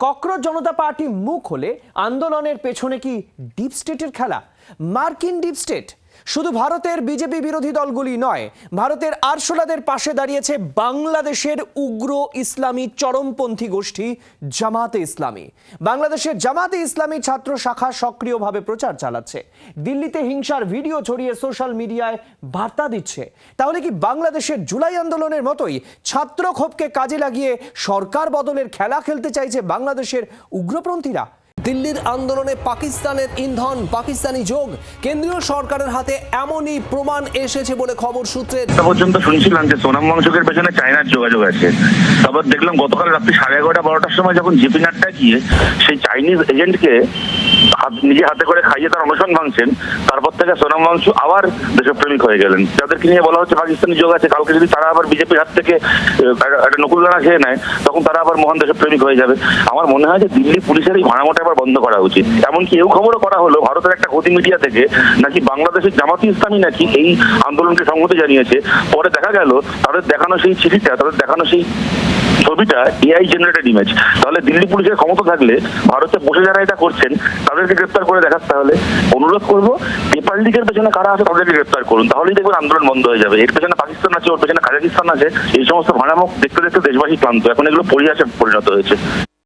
Cockroach জনতা party মুখ হলে আন্দোলনের পেছনে কি ডিপ স্টেটের খেলা? মার্কিন ডিপ স্টেট শুধু ভারতের বিজেপি বিরোধী দলগুলি নয়, ভারতের আরশোলাদের পাশে দাঁড়িয়েছে বাংলাদেশের উগ্র ইসলামী চরমপন্থী গোষ্ঠী জামাতে ইসলামী। বাংলাদেশের জামাতে ইসলামী ছাত্র শাখা সক্রিয়ভাবে প্রচার চালাচ্ছে, দিল্লিতে হিংসার ভিডিও ছড়িয়ে সোশ্যাল মিডিয়ায় বার্তা দিচ্ছে। তাহলে কি বাংলাদেশের জুলাই আন্দোলনের মতোই ছাত্র ক্ষোভকে কাজে লাগিয়ে সরকার বদলের খেলা খেলতে চাইছে বাংলাদেশের উগ্রপন্থীরা? দিল্লির আন্দোলনে পাকিস্তানের ইন্ধন, পাকিস্তানি যোগ, কেন্দ্রীয় সরকারের হাতে এমনই প্রমাণ এসেছে বলে খবর সূত্রে পর্যন্ত শুনছিলাম যে সোনাম ওয়াংচুকের পেছনে চায়নার যোগাযোগ আছে। তারপর দেখলাম গতকাল রাত্রি 11:30-12টার সময় যখন জিপি নাড্ডা গিয়ে সেই চাইনিজ এজেন্টকে নিজে হাতে করে খাইয়ে তার অনশন ভাঙছেন, তারপর থেকে সোনাম ওয়াংচু আবার দেশপ্রেমিক হয়ে গেলেন। যাদেরকে নিয়ে বলা হচ্ছে পাকিস্তানি যোগ আছে, কালকে যদি তারা আবার বিজেপির হাত থেকে একটা নকুলদানা খেয়ে নেয়, তখন তারা আবার মহান দেশপ্রেমিক হয়ে যাবে। আমার মনে হয় যে দিল্লি পুলিশের এই ভাড়ামোটা এবার বন্ধ করা উচিত। এমনকি এও খবরও করা হলো ভারতের একটা গদি মিডিয়া থেকে নাকি বাংলাদেশের জামাতি ইসলামী নাকি এই আন্দোলনকে সংহতি জানিয়েছে। পরে দেখা গেল তাদের দেখানো সেই চিঠিটা, তাদের দেখানো সেই ছবিটা এআই জেনারেটেড ইমেজ। তাহলে দিল্লি পুলিশের ক্ষমতা থাকলে ভারতে বসে যারা এটা করছেন তাদেরকে গ্রেপ্তার করে দেখাতে। তাহলে অনুরোধ করবো, পেপার লিকের পেছনে কারা আছে তাদেরকে গ্রেপ্তার করুন, তাহলেই দেখবেন আন্দোলন বন্ধ হয়ে যাবে। এর পেছনে পাকিস্তান আছে, ওর পেছনে কাজাকিস্তান আছে। এই সমস্ত ভাড়ামুখ দেখতে দেখতে দেশবাসী ক্লান্ত, এখন এগুলো পরিহাসে পরিণত হয়েছে।